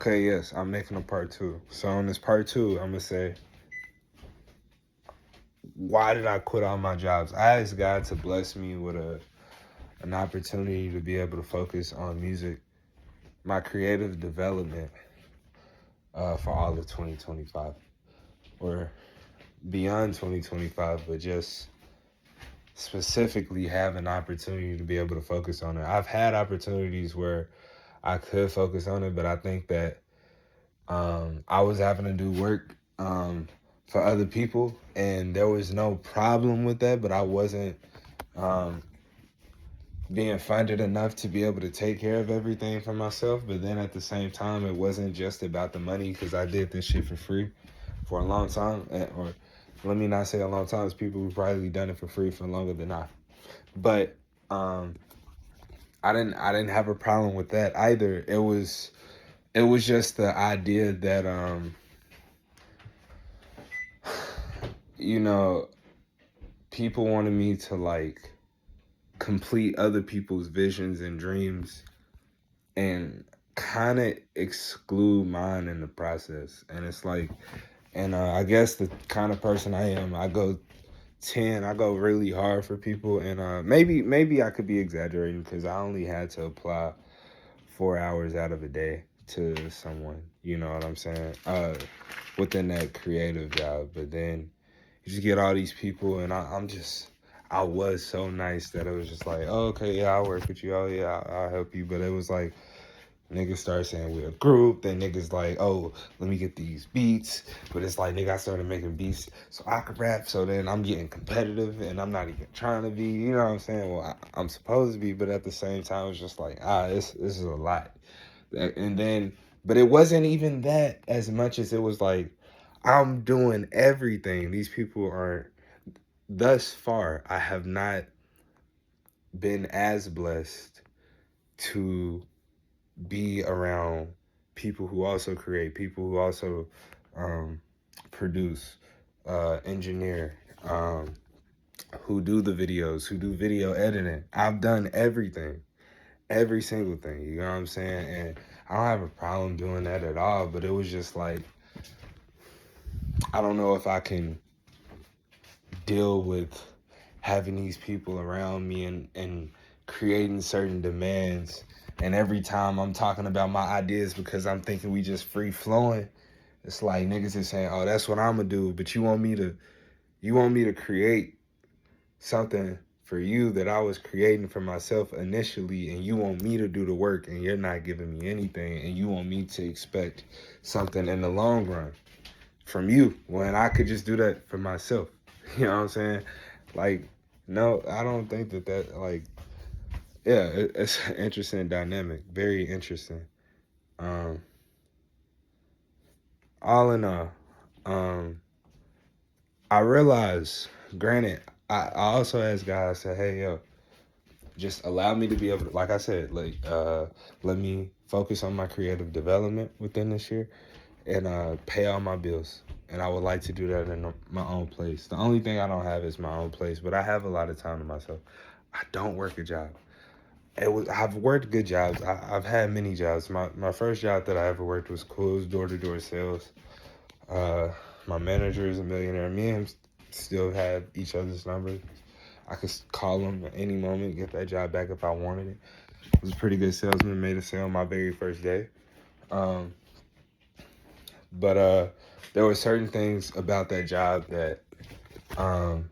Okay, yes, I'm making a part two. So on this part two, I'm gonna say, why did I quit all my jobs? I asked God to bless me with an opportunity to be able to focus on music, my creative development, for all of 2025, or beyond 2025, but just specifically have an opportunity to be able to focus on it. I've had opportunities where I could focus on it, but I think that I was having to do work for other people, and there was no problem with that, but I wasn't um, being funded enough to be able to take care of everything for myself. But then at the same time, it wasn't just about the money, because I did this shit for free for a long time. Or let me not say a long time, it's people who've probably done it for free for longer than I. But I didn't have a problem with that either. It was just the idea that you know, people wanted me to like complete other people's visions and dreams and kind of exclude mine in the process. And it's like, and I guess the kind of person I am, I go really hard for people. And maybe I could be exaggerating, because I only had to apply 4 hours out of a day to someone, you know what I'm saying, within that creative job. But then you just get all these people, and I was so nice that it was just like, oh, okay, yeah, I'll work with you. Oh, yeah, I'll help you. But it was like, niggas start saying we're a group. Then niggas like, oh, let me get these beats. But it's like, nigga, I started making beats so I could rap. So then I'm getting competitive, and I'm not even trying to be, you know what I'm saying? Well, I'm supposed to be, but at the same time, it's just like, this is a lot. And then, but it wasn't even that as much as it was like, I'm doing everything. These people are, thus far, I have not been as blessed to be around people who also create, people who also um, produce, engineer, who do the videos, who do video editing. I've done everything, every single thing, you know what I'm saying? And I don't have a problem doing that at all, but it was just like, I don't know if I can deal with having these people around me and creating certain demands. And every time I'm talking about my ideas, because I'm thinking we just free flowing, it's like niggas is saying, oh, that's what I'm gonna do. But you want me to create something for you that I was creating for myself initially, and you want me to do the work, and you're not giving me anything, and you want me to expect something in the long run from you when I could just do that for myself. You know what I'm saying? Like, no, I don't think that like, yeah, it's an interesting dynamic, very interesting. Um, all in all, um, I realized, granted, I also asked God, I said, hey, yo, just allow me to be able to, like I said, like, let me focus on my creative development within this year, and pay all my bills. And I would like to do that in my own place. The only thing I don't have is my own place, but I have a lot of time to myself. I don't work a job. I've worked good jobs. I've had many jobs. My first job that I ever worked was cool. It was door-to-door sales. Uh, my manager is a millionaire. Me and him still have each other's numbers. I could call him at any moment, get that job back if I wanted it. I was a pretty good salesman. Made a sale my very first day. Um, but there were certain things about that job that um,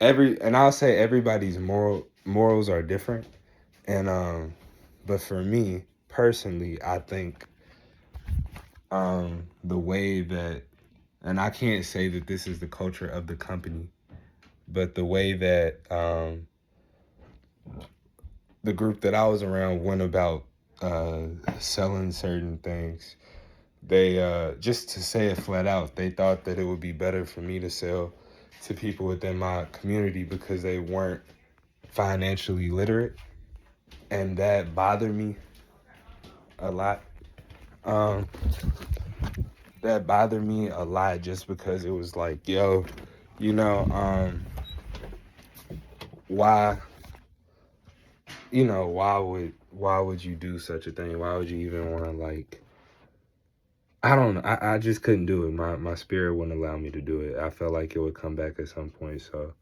and I'll say everybody's morals are different. And but for me personally, I think the way that, and I can't say that this is the culture of the company, but the way that the group that I was around went about selling certain things, they just to say it flat out, they thought that it would be better for me to sell to people within my community because they weren't financially literate, and that bothered me a lot. Um, that bothered me a lot just because it was like, yo, you know, why, why why would you do such a thing? Why would you even want to, like, I don't know. I just couldn't do it. My spirit wouldn't allow me to do it. I felt like it would come back at some point. So,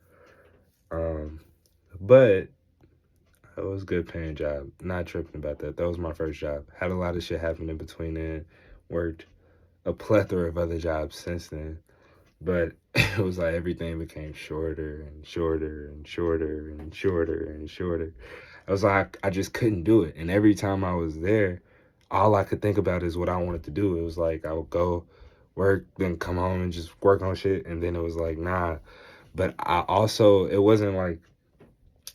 um, but it was a good paying job. Not tripping about that. That was my first job. Had a lot of shit happen in between then. Worked a plethora of other jobs since then. But it was like everything became shorter and shorter and shorter and shorter and shorter. I was like, I just couldn't do it. And every time I was there, all I could think about is what I wanted to do. It was like I would go work, then come home and just work on shit. And then it was like, nah. But I also, it wasn't like,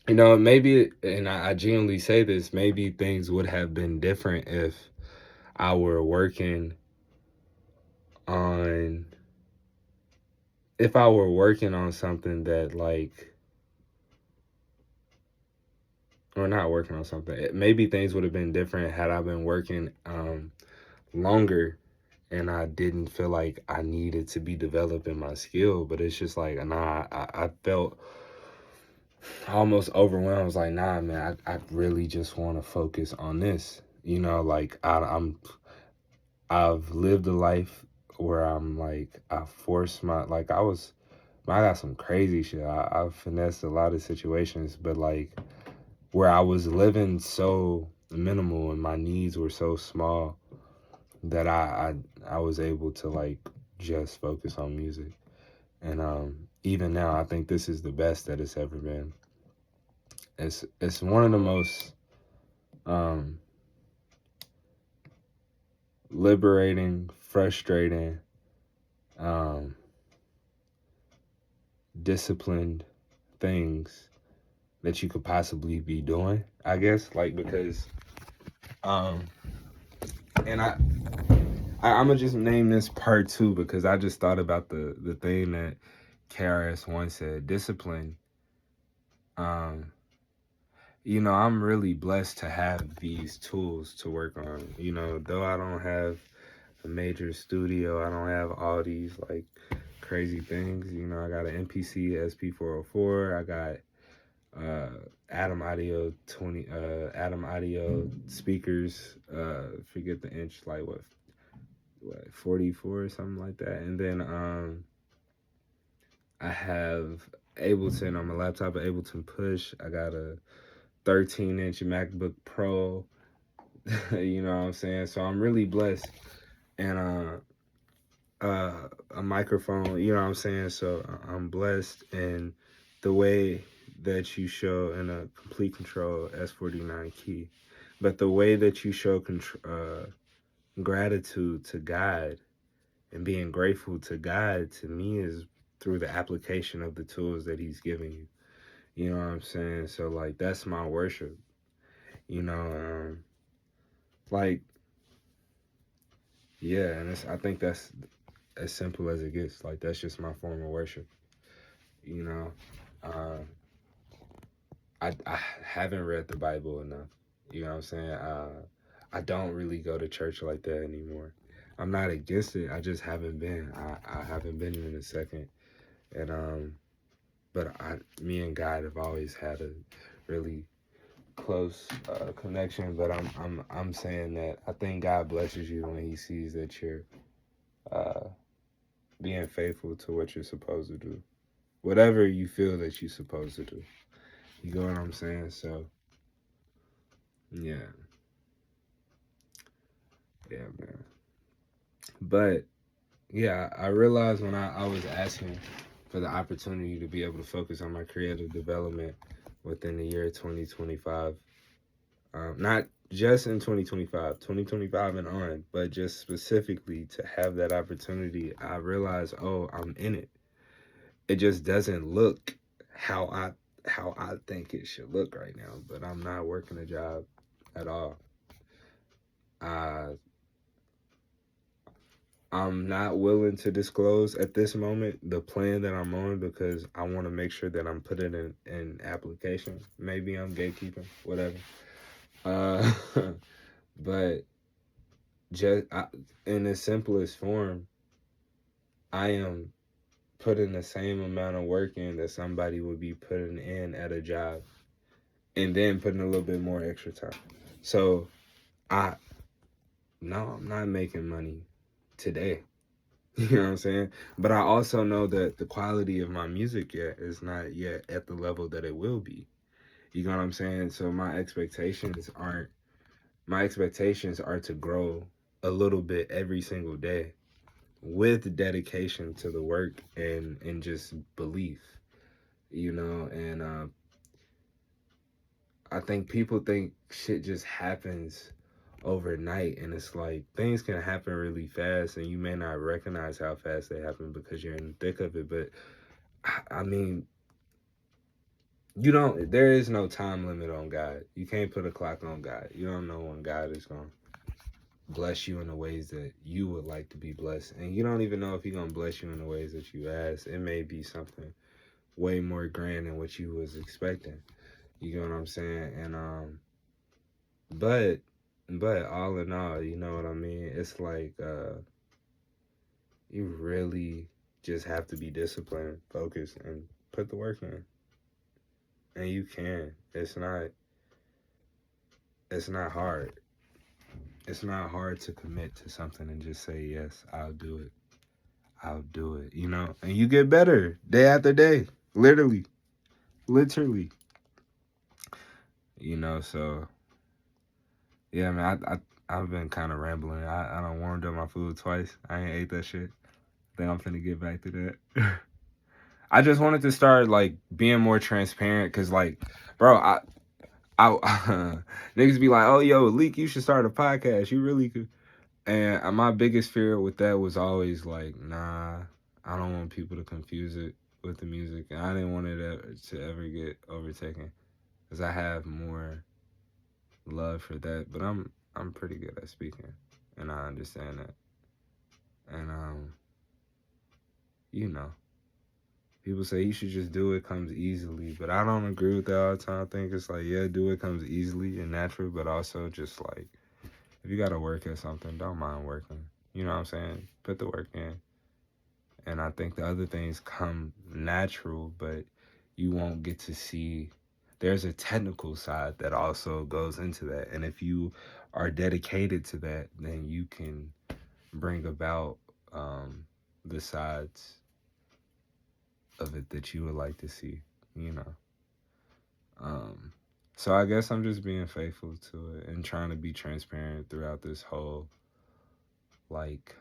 maybe, and I genuinely say this, maybe things would have been different if I were working on, if I were working on something that, like, or not working on something. Maybe things would have been different had I been working longer and I didn't feel like I needed to be developing my skill. But it's just like, nah, I felt almost overwhelmed. I was like, nah, man, I really just want to focus on this. Like I've lived a life where I'm like, I forced I got some crazy shit. I've finessed a lot of situations, but like where I was living so minimal and my needs were so small that I was able to like just focus on music. And even now I think this is the best that it's ever been. It's one of the most um liberating, frustrating, um disciplined things that you could possibly be doing, I guess, like, because um and I'm gonna just name this part 2 because I just thought about the thing that KRS once said. Discipline. Um, I'm really blessed to have these tools to work on. Though I don't have a major studio, I don't have all these like crazy things. I got an MPC SP404. I got Atom Audio 20 Atom Audio speakers. Forget the inch, like what 44 or something like that. And then I have Ableton on my laptop, Ableton Push. I got a 13-inch MacBook Pro. You know what I'm saying? So I'm really blessed. And a microphone, you know what I'm saying? So I'm blessed. And the way that you show in a complete control S49 key, but the way that you show gratitude to God and being grateful to God, to me, is through the application of the tools that he's giving you. You know what I'm saying? So like that's my worship. You know, like yeah, and I think that's as simple as it gets. Like that's just my form of worship. You know, uh, I haven't read the Bible enough. You know what I'm saying? I don't really go to church like that anymore. I'm not against it. I just haven't been. I haven't been in a second. And but me and God have always had a really close connection. But I'm saying that I think God blesses you when He sees that you're uh, being faithful to what you're supposed to do, whatever you feel that you're supposed to do. You know what I'm saying? So yeah, yeah, man. But yeah, I realized when I was asking for the opportunity to be able to focus on my creative development within the year 2025. Not just in 2025 and on, but just specifically to have that opportunity. I realized, oh, I'm in it. It just doesn't look how I think it should look right now, but I'm not working a job at all. Uh, I'm not willing to disclose at this moment the plan that I'm on because I want to make sure that I'm putting in application. Maybe I'm gatekeeping, whatever. Uh, but just in the simplest form, I am putting the same amount of work in that somebody would be putting in at a job, and then putting a little bit more extra time. So I no, I'm not making money today. You know what I'm saying? But I also know that the quality of my music yet is not yet at the level that it will be. You know what I'm saying? So my expectations are to grow a little bit every single day with dedication to the work and just belief, you know, and I think people think shit just happens overnight, and it's like things can happen really fast and you may not recognize how fast they happen because you're in the thick of it. But I mean, you don't, there is no time limit on God. You can't put a clock on God. You don't know when God is going to bless you in the ways that you would like to be blessed, and you don't even know if He's going to bless you in the ways that you ask. It may be something way more grand than what you was expecting. You know what I'm saying? And but all in all, you know what I mean? It's like you really just have to be disciplined, focused, and put the work in. And you can. It's not hard. It's not hard to commit to something and just say, yes, I'll do it. I'll do it, you know? And you get better day after day. Literally. Literally. You know, so yeah, man, I've been kind of rambling. I done warmed up my food twice. I ain't ate that shit. Think I'm finna get back to that. I just wanted to start like being more transparent, cause like, bro, I niggas be like, oh yo, Leak, you should start a podcast. You really could. And my biggest fear with that was always like, nah, I don't want people to confuse it with the music, and I didn't want it to ever get overtaken, cause I have more love for that. But I'm pretty good at speaking, and I understand that. And you know, people say you should just do it comes easily, but I don't agree with that all the time. I think it's like, yeah, do it comes easily and natural, but also just like, if you gotta work at something, don't mind working. You know what I'm saying? Put the work in. And I think the other things come natural, but you won't get to see. There's a technical side that also goes into that. And if you are dedicated to that, then you can bring about the sides of it that you would like to see, you know. Um, so I guess I'm just being faithful to it and trying to be transparent throughout this whole like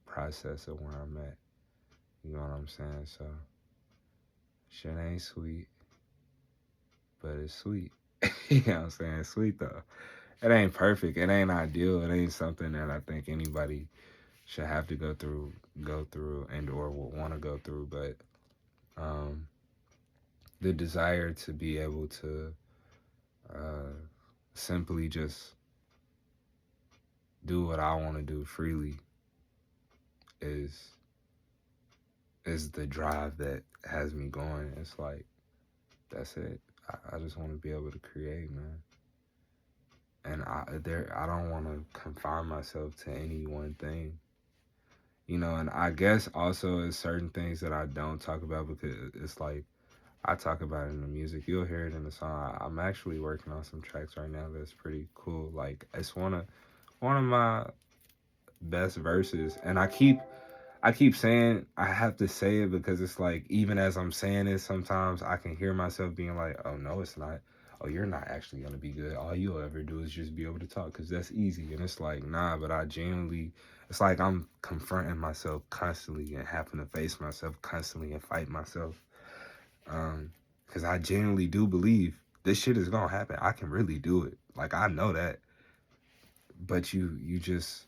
process of where I'm at. You know what I'm saying? So shit ain't sweet, but it's sweet. You know what I'm saying? It's sweet though. It ain't perfect. It ain't ideal. It ain't something that I think anybody should have to go through and or would want to go through. But um, the desire to be able to uh, simply just do what I want to do freely is the drive that has me going. It's like, that's it. I just want to be able to create, man. And I don't want to confine myself to any one thing, you know. And I guess also it's certain things that I don't talk about because it's like I talk about it in the music. You'll hear it in the song. I'm actually working on some tracks right now that's pretty cool. Like it's one of my best verses, and I keep saying I have to say it because it's like even as I'm saying it, sometimes I can hear myself being like, "Oh no, it's not. Oh, you're not actually gonna be good. All you'll ever do is just be able to talk because that's easy." And it's like, nah, but I genuinely, it's like I'm confronting myself constantly and having to face myself constantly and fight myself. Because I genuinely do believe this shit is gonna happen. I can really do it. Like I know that, but you just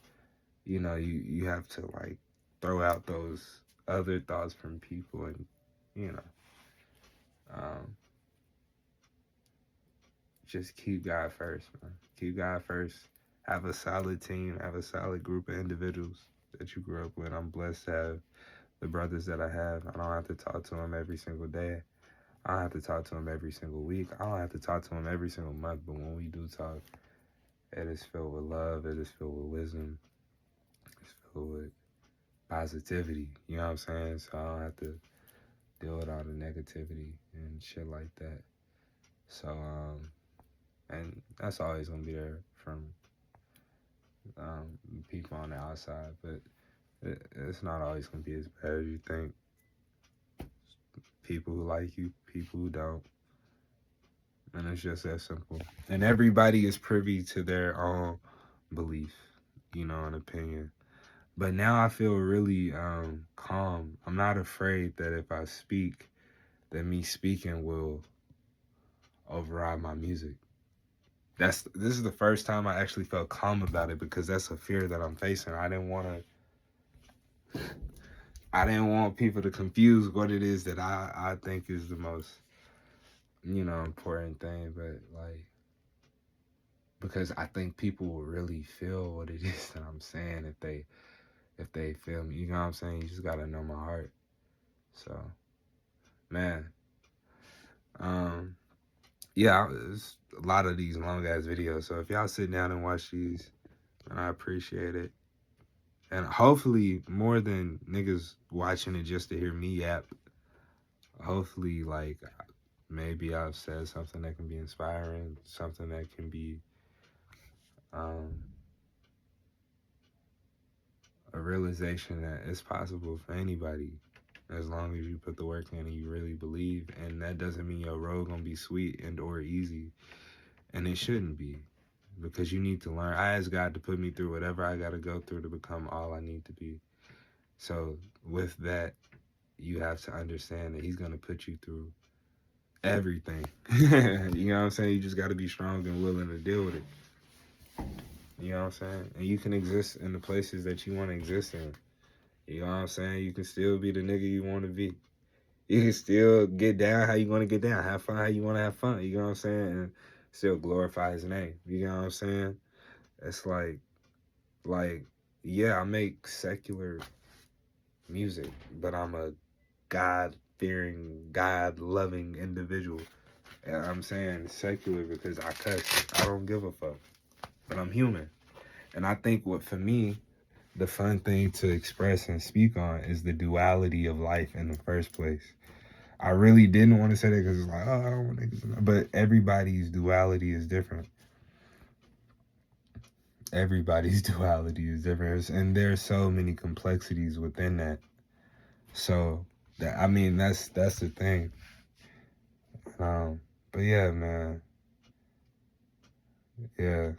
you have to like throw out those other thoughts from people and you know um, just keep God first, man. Keep God first. Have a solid team. Have a solid group of individuals that you grew up with. I'm blessed to have the brothers that I have. I don't have to talk to them every single day. I don't have to talk to them every single week. I don't have to talk to them every single month. But when we do talk, it is filled with love. It is filled with wisdom. It's filled with positivity. You know what I'm saying? So I don't have to deal with all the negativity and shit like that. So, and that's always gonna be there from people on the outside, but it's not always gonna be as bad as you think. People who like you, people who don't, and it's just that simple. And everybody is privy to their own belief, and opinion. But now I feel really calm. I'm not afraid that if I speak, that me speaking will override my music. This is the first time I actually felt calm about it, because that's a fear that I'm facing. I didn't want people to confuse what it is that I think is the most, important thing. But like, because I think people will really feel what it is that I'm saying if they feel me. You know what I'm saying? You just gotta know my heart. So, man, yeah, it's a lot of these long ass videos. So if y'all sit down and watch these, and I appreciate it. And hopefully, more than niggas watching it just to hear me yap, hopefully, like, maybe I've said something that can be inspiring, something that can be a realization that it's possible for anybody, as long as you put the work in and you really believe. And that doesn't mean your road gonna be sweet and or easy, and it shouldn't be, because you need to learn. I ask God to put me through whatever I gotta go through to become all I need to be. So with that, you have to understand that he's gonna put you through everything. You know what I'm saying? You just gotta be strong and willing to deal with it. You know what I'm saying? And you can exist in the places that you want to exist in. You know what I'm saying? You can still be the nigga you want to be. You can still get down how you want to get down. Have fun how you want to have fun. You know what I'm saying? And still glorify his name. You know what I'm saying? It's like, yeah, I make secular music, but I'm a God-fearing, God-loving individual. And I'm saying secular because I cuss. I don't give a fuck. But I'm human. And I think for me, the fun thing to express and speak on is the duality of life in the first place. I really didn't want to say that because it's like, oh, I don't want niggas to know. But everybody's duality is different. Everybody's duality is different. And there's so many complexities within that. So, that's the thing. But yeah, man. Yeah.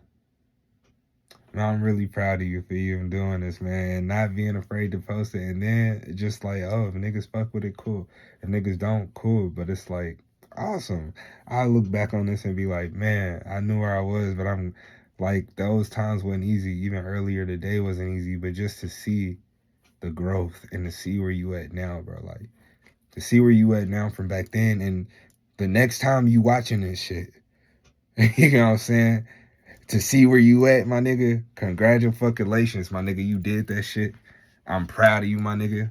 Man, I'm really proud of you for even doing this, man, and not being afraid to post it. And then just like, oh, if niggas fuck with it, cool. If niggas don't, cool. But it's like, awesome. I look back on this and be like, man, I knew where I was, but I'm like, those times wasn't easy. Even earlier today wasn't easy. But just to see the growth and to see where you at now, bro, like, to see where you at now from back then, and the next time you watching this shit, you know what I'm saying? To see where you at, my nigga, congratulations, my nigga. You did that shit. I'm proud of you, my nigga.